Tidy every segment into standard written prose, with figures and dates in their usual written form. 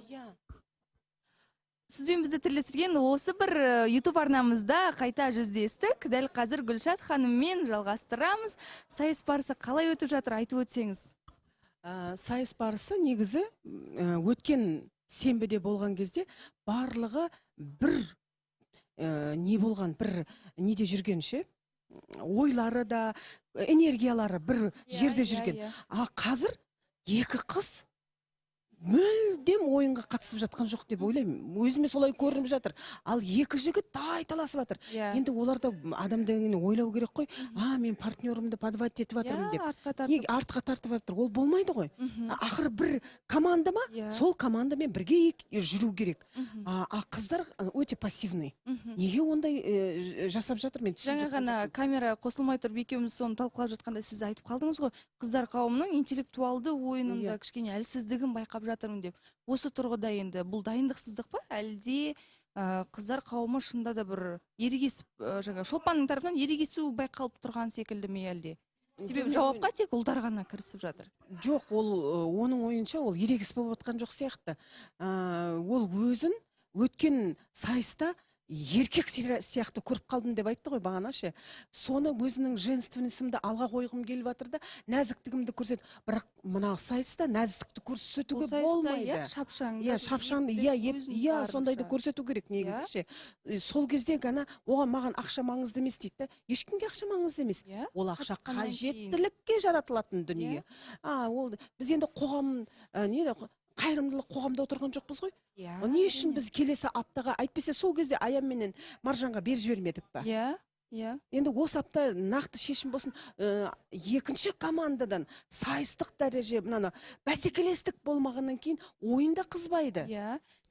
Иә. Сізбен бізді тірлестірген осы бір YouTube арнамызда қайта жүздестік. Дәл қазір Гүлшат ханыммен жалғастырамыз. Сайыс барысы қалай өтіп жатыр, айтып өтсеңіз? Сайыс барысы негізі өткен сенбіде болған кезде барлығы бір не болған, бір неде жүргенше, ойлары да, энергиялары бір жерде жүрген. Қазір екі қыз мүлдем ойынға қатысып жатқан жоқ деп ойлаймын. Өзіме солай көрініп жатыр. Ал екі жігіт тайталасып жатыр. Енді оларда адамды ойлау керек қой. Мен партнерімді подводить етіп жатырмын деп. Артқа тартып жатыр. Ол болмайды ғой. Ақыры бір команда ма? Сол командамен бірге жүру керек. Қыздар өте пассивный. Неге ондай жасап жатыр, мен түсініп жатқан жоқпын. Жаңа ғана камера қосылмай тұрып екеуміз соны талқылап жатқанда сіз айтып қалдыңыз ғой. Қыздар қауымының интеллектуалды ойынында кішкене әлсіздігін байқап жатырмын деп. Осы тұрғыда енді бұл дайындықсыздық па, әлде қыздар қауымы шында да бір ерегесіп, Шолпанның тарапынан ерегесу байқалып тұрған секілді ме әлде? Себебі жауапқа тек ұлдар ғана кірісіп жатыр. Жоқ, оның ойынша ол ерегіс болып отқан жоқ сияқты. Ол өзін өткен сайыста еркек сияқты көріп қалдым деп айтты ғой бағана ше. Соны өзінің женственностімді алға қойғым келіп жатыр да, нәзіктігімді көрсет. Бірақ мына сайыста нәзіктікті көрсетуге болмайды. Шапшаң, сондайды көрсету керек негізі ше. Сол кезде ғана оған маған ақша маңызды емес дейді. Ешкімге ақша маңызды емес. Ол ақша қажеттілікке жаратылатын дүние. Біз енді қоғам, қайырымдылық қоғамда отырған жоқпыз ғой. Не үшін біз келесі аптаға, әйтпесе сол кезде Аян менен Маржанға беріп жібермедік па? Енді осы апта нақты шешім болсын. Екінші командадан сайыстық дәреже, бәсекелестік болмағаннан кейін ойында қызбайды.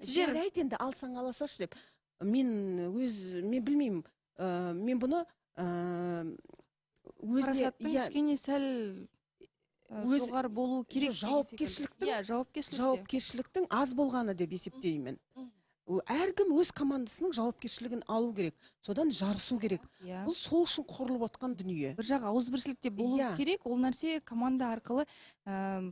Жарайды енді алсаң аласаш деп. Мен білмеймін. Мен бұны парасаттың кішкене сәл жоғары болу керек. Жауапкершіліктің аз болғаны деп есептеймін. Әркім өз командасының жауапкершілігін алу керек. Содан жарысу керек. Бұл сол үшін құрылып отқан дүние. Бір жағы ауызбіршілік те болу керек. Ол нәрсе команда арқылы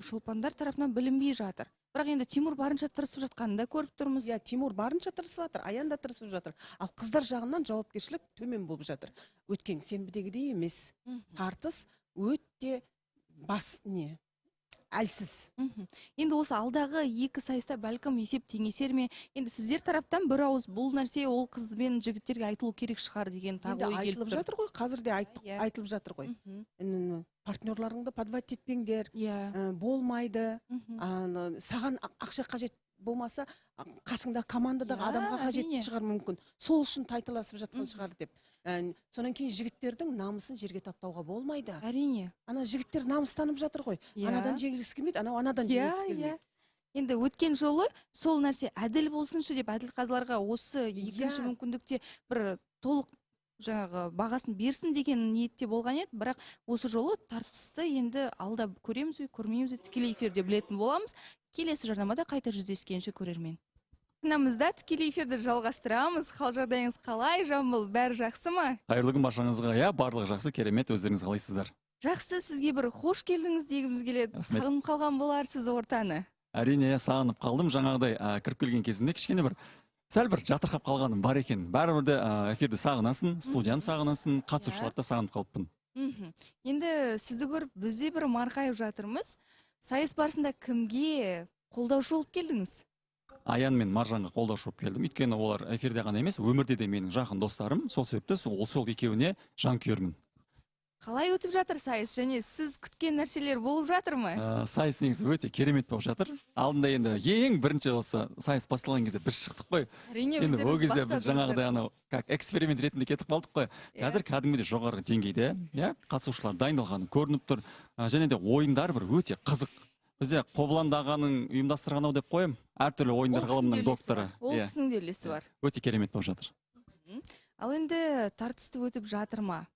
шолпандар тарапынан білінбей жатыр. Бірақ енді Тимур барынша тырысып жатқанын да көріп тұрмыз. Тимур барынша тырысып жатыр, Аян да тырысып жатыр. Ал қыздар жағынан жауапкершілік төмен болып жатыр. Өткен сенбідегідей емес. Тартыс өте әлсіз. Енді осы алдағы екі сайыста бәлкім есеп теңесер ме? Енді сіздер тараптан бір ауыз бұл нәрсе ол қыз бен жігіттерге айтылу керек шығар деген тағы ой келіп тұр. Айтылып жатыр ғой, қазір де айтылып жатыр ғой. Партнерларыңды подводить етпеңдер, болмайды. Саған ақша қажет болмаса, қасыңда командадағы адамға қажет шығар мүмкін. Сол үшін тайталасып жатқан шығар деп. Сонан кейін жігіттердің намысын жерге таптауға болмайды. Әрине. Ана жігіттер намыстанып жатыр ғой. Анадан жеңілгісі келмейді, анадан жеңілгісі келмейді. Енді өткен жолы сол нәрсе әділ болсыншы деп әділ қазыларға осы екінші мүмкіндікте бір толық жаңағы бағасын берсін деген ниетте болған еді, бірақ осы жолы тартысты енді алда көреміз бе, көрмейміз бе, тікелей эфирде білетін боламыз. Келесі жарнамада қайта жүздескенше көрермен. Арнамызда тікелей эфирді жалғастырамыз. Қал жағдайыңыз қалай, Жамбыл? Бәрі жақсы ма? Қайырлы күн баршаңызға. Барлығы жақсы, керемет. Өздеріңіз қалайсыздар? Жақсы, сізге бір қош келдіңіз дегіміз келеді. Сағынып қалған боларсыз ортаны. Әрине, сағынып қалдым. Жаңағыдай кіріп келген кезінде кішкене сәл бір жатырқап қалғаным бар екен. Бәрібір де эфирді сағынасын, студияны сағынасын, қатысушыларды сағынып қалыппын. Енді сізді көріп, бізде бір марқайып жатырмыз. Сайыс барысында кімге қолдаушы болып келдіңіз? Аян мен Маржанға қолдаушы болып келдім. Өйткені олар эфирде ғана емес, өмірде де менің жақын достарым. Сол себепті сол екеуіне жанкүйермін. Қалай өтіп жатыр сайыс, және сіз күткен нәрселер болып жатыр ма? Сайыс негізі өте керемет болып жатыр. Алдында енді ең бірінші осы сайыс басталған кезде біз шықтық қой. Енді ол кезде біз жаңағыдай эксперимент ретінде кетіп қалдық қой. Қазір кәдімгідей жоғары деңгейде, қатысушылар дайындалғаны көрініп тұр. Және де ойындар бір өте қызық. Бізде Қобыланды ағаның ұйымдастырған деп қойым. Әртүрлі ойындар ғылымының докторы. Ол кісінің де үлесі бар. Өте керемет болып жатыр. Ал енді тартысты өтіп жатыр ма?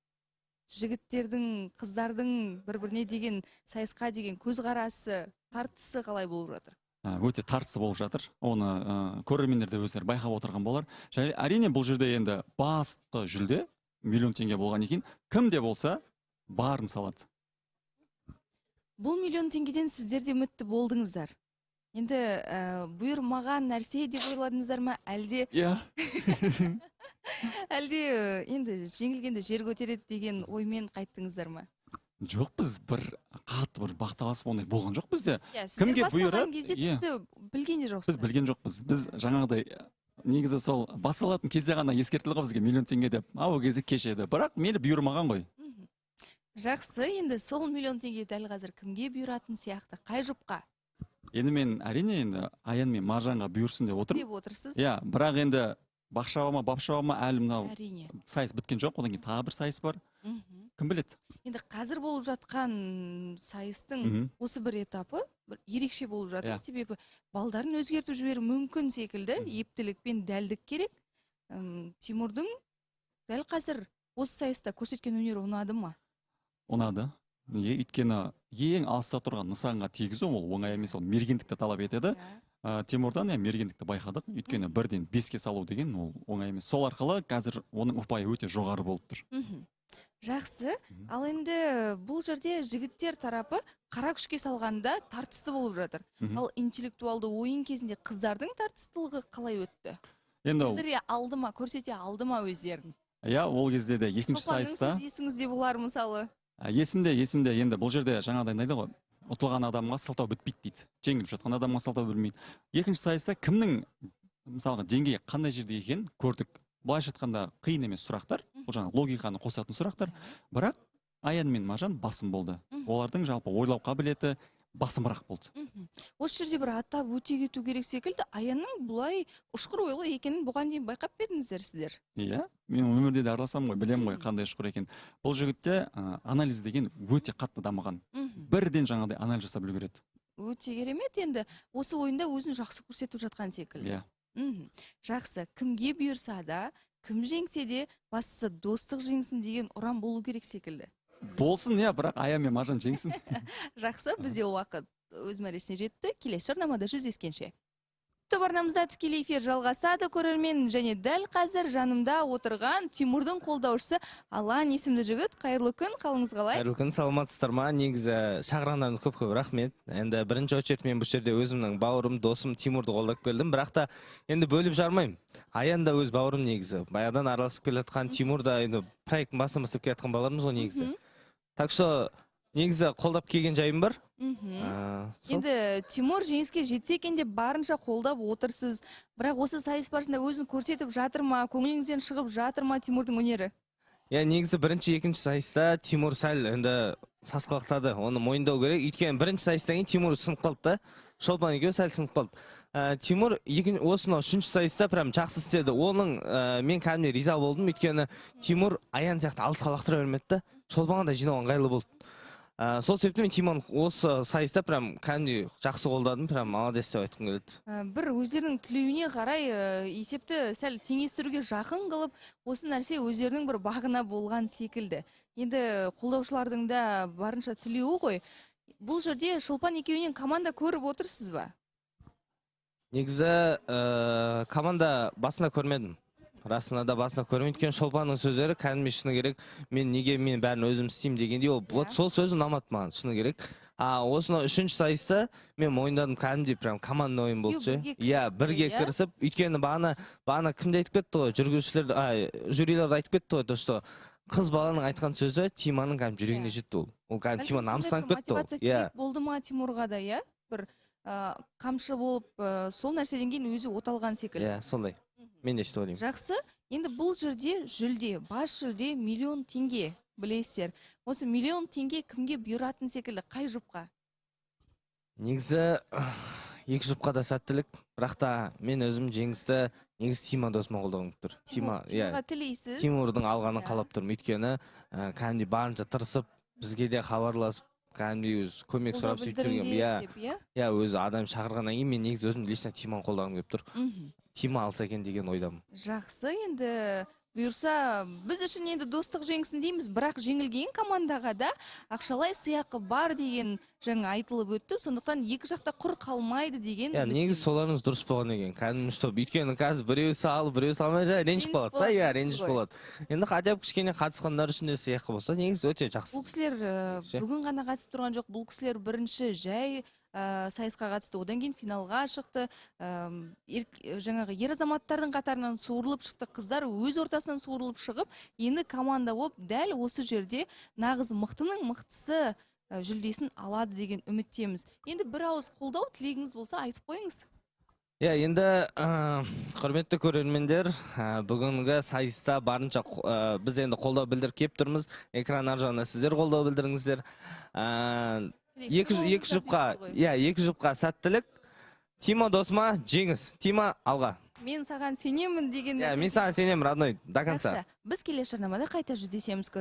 Жігіттердің, қыздардың бір-біріне деген сайысқа деген көзқарасы, тартысы қалай болып жатыр? Өте тартысы болып жатыр. Оны көрермендер де өздері байқап отырған болар. Және әрине бұл жерде енді басты жүлде миллион теңге болған екен. Кім де болса барын салады. Бұл миллион теңгеден сіздер де үмітті болдыңыздар. Енді бұйырмаған нәрсе деп ойладыңыздар ма, әлде иә әлде енді жеңілгенде жер көтереді деген оймен қайттыңыздар ма? жоқ, біз бір қатты бір бақталасып ондай болған жоқ бізде. Иә, сіздер Кімге бастаған бұйырады? кезде Иә. тіпті білген де Біз жоқсыздар. білген жоқпыз. Біз жаңағыдай негізі сол басталатын кезде ғана ескертілді ғой бізге миллион теңге деп. Ол кезде кеш еді. Бірақ мейлі бұйырмаған ғой. Мгм. Жақсы, енді сол миллион теңге дәл қазір кімге бұйыратын сияқты, қай жұпқа Енді мен әрине енді Аян мен Маржанға бұйырсын деп отырмын. деп отырсыз? Иә, бірақ енді бақшаба ма, бапшаба ма әлі мынау Әрине. сайыс біткен жоқ. Одан кейін тағы бір сайыс бар. Мгм. Кім біледі? Енді қазір болып жатқан сайыстың Мгм. осы бір этапы бір ерекше болып жатыр. Иә. Себебі балдарын өзгертіп жіберу мүмкін секілді, ептілік пен дәлдік керек. Тимурдың дәл қазір осы сайыста көрсеткен өнері ұнады ма? Ұнады. Өйткені ең алыста тұрған нысанға тигізу ол оңай емес, ол мергендікті талап етеді. Тимурдан мергендікті байқадық. Өйткені бірден 5-ке салу деген ол оңай емес. Сол арқылы қазір оның ұпайы өте жоғары болып тұр. Мхм. Жақсы. Ал енді бұл жерде жігіттер тарапы қара күшке салғанда тартысты болып жатыр. Мгм. Ал интеллектуалды ойын кезінде қыздардың тартыстылығы қалай өтті? Енді ол Білдіре алды ма, көрсете алды ма өздерін? иә, ол кезде де екінші Шолпанның сайыста сөзі есіңізде болар мысалы. есімде енді бұл жерде жаңағыдай айтады ғой, ұтылған адамға сылтау бітпейді дейді. Жеңіліп жатқан адамға сылтау білмейді. Екінші сайыста кімнің мысалға деңгейі қандай жерде екенін көрдік. Былайша айтқанда қиын емес сұрақтар, бұл жаңағы логиканы қосатын сұрақтар, бірақ Аян мен Маржан басым болды. Мгм. Олардың жалпы ойлау қабілеті басымырақ болды. Мхм. Осы жерде бір атап өте кету керек секілді, Аянның бұлай ұшқыр ойлы екенін бұған дейін байқап па едіңіздер сіздер? Иә, мен өмірде де араласамын ғой, білемін ғой Мгм. қандай ұшқыр екен. Бұл жігітте анализ деген өте қатты дамыған. Мхм. Бірден жаңағыдай анализ жасап үлгереді. Өте керемет, енді осы ойында өзін жақсы көрсетіп жатқан секілді. Иә. Мхм. Жақсы, кімге бұйырса да, кім жеңсе де, бастысы достық жеңсін деген ұран болу керек секілді. Болсын, иә, бірақ Аян мен Маржан жеңсін. Жақсы, бізде уақыт өз мәресіне жетті. Келесі жарнамада жүздескенше. Арнамызда тікелей эфир жалғасады, көрермен, және дәл қазір жанымда отырған Тимурдың қолдаушысы Алан есімді жігіт. Қайырлы күн, қалыңыз қалай? Қайырлы күн, саламатсыздар ма? Негізі шақырғандарыңыз көп рахмет. Енді бірінші очередь мен бұл жерде өзімнің бауырым, досым Тимурды қолдап келдім, бірақ та енді бөліп жармаймын. Аян да өз бауырым негізі. Баяғыдан араласып келе жатқан Тимур да енді проекттің басын бастап келе жатқан балаларымыз ғой негізі. Мхм. Так что негізі қолдап келген жайым бар. Мхм. Сол. Енді Тимур жеңіске жетсе екен деп барынша қолдап отырсыз. Бірақ осы сайыс барысында өзін көрсетіп жатыр ма, көңіліңізден шығып жатыр ма Тимурдың өнері? Иә, негізі бірінші, екінші сайыста Тимур сәл енді сасқалақтады. Оны мойындау керек. Өйткені бірінші сайыстан кейін Тимур сынып қалды да. Шолпан екеуі сәл сынып қалды. Тимур осынау үшінші сайыста прям жақсы істеді. Оның мен кәдімгідей риза болдым. Өйткені Тимур Аян сияқты алысқа лақтыра бермеді да. Шолпанға да жинау ыңғайлы болды. Сол себепті мен Тимон осы сайыста прям кәдімгідей жақсы қолдадым, прям молодец деп айтқым келеді. Бір өздерінің тілеуіне қарай есепті сәл теңестіруге жақын қылып, осы нәрсе өздерінің бір бағына болған секілді. Енді қолдаушылардың да барынша тілеуі ғой. Бұл жерде Шолпан екеуінен команда көріп отырсыз ба? Негізі команда басында көрмедім. Расында да басында көрмейді. Өйткені Шолпанның сөздері кәдімгідей шыны керек. Мен неге мен бәрін өзім істеймін дегенде, вот сол сөзі ұнамады маған, шыны керек. Осынау үшінші сайыста мен мойындадым, кәдімгідей прям команда ойын болды ше. Иә, бірге кірісіп, өйткені бағана кімді айтып кетті ғой, жүргізушілер, жюрилер айтып кетті ғой, то что қыз баланың айтқан сөзі Тиманың кәдімгі жүрегіне жетті ол. Ол кәдімгі Тима намыстанып кетті ол. Мотивация керек болды ма Тимурға да, иә? Бір қамшы болып, сол нәрседен кейін өзі оталған секілді. Иә, сондай. Мен де сөйтіп ойлаймын. Жақсы. Енді бұл жерде жүлде, бас жүлде миллион теңге, білесіздер. Осы миллион теңге кімге бұйыратын секілді, қай жұпқа? Негізі екі жұпқа да сәттілік, бірақ та мен өзім жеңісті негізі Тима досыма қолдауым тұр. Тимурға тілейсіз? Тимурдың алғанын қалап тұрмын. Өйткені кәдімгідей барынша тырысып, бізге де хабарласып, кәдімгідей өз көмек сұрап сөйтіп жүрген. Иә, өзі адам шақырғаннан кейін мен негізі өзім лично Тиманы қолдағым келіп тұр. Тима алса екен деген ойдамын. Жақсы, енді бұйырса, біз үшін енді достық жеңсін дейміз, бірақ жеңілген командаға да ақшалай сыйақы бар деген жаңа айтылып өтті, сондықтан екі жақта құр қалмайды деген. Иә, негізі соларыңыз дұрыс болған екен. Кәдімгі что, өйткені қазір біреу салып, біреу салмай ренжіп қалады. Иә, ренжіп болады. Енді хотя бы кішкене қатысқандар үшін де сыйақы болса, негізі өте жақсы. Бұл кісілер бүгін ғана қатысып тұрған жоқ, бұл кісілер бірінші жай сайысқа қатысты, одан кейін финалға шықты. Жаңағы ер азаматтардың қатарынан суырылып шықты, қыздар өз ортасынан суырылып шығып, енді команда болып дәл осы жерде нағыз мықтының мықтысы жүлдесін алады деген үміттеміз. Енді бір ауыз қолдау тілегіңіз болса айтып қойыңыз. Иә, енді құрметті көрермендер, бүгінгі сайыста барынша біз енді қолдау білдіріп кеп тұрмыз. Экран ар жағына сіздер қолдау білдіріңіздер. Екі жұпқа сәттілік. Тима досыма жеңіс. Тима алға. Мен саған сенемін деген Мен саған сенемін, родной, до конца. Біз келесі жарнамада қайта жүздесеміз.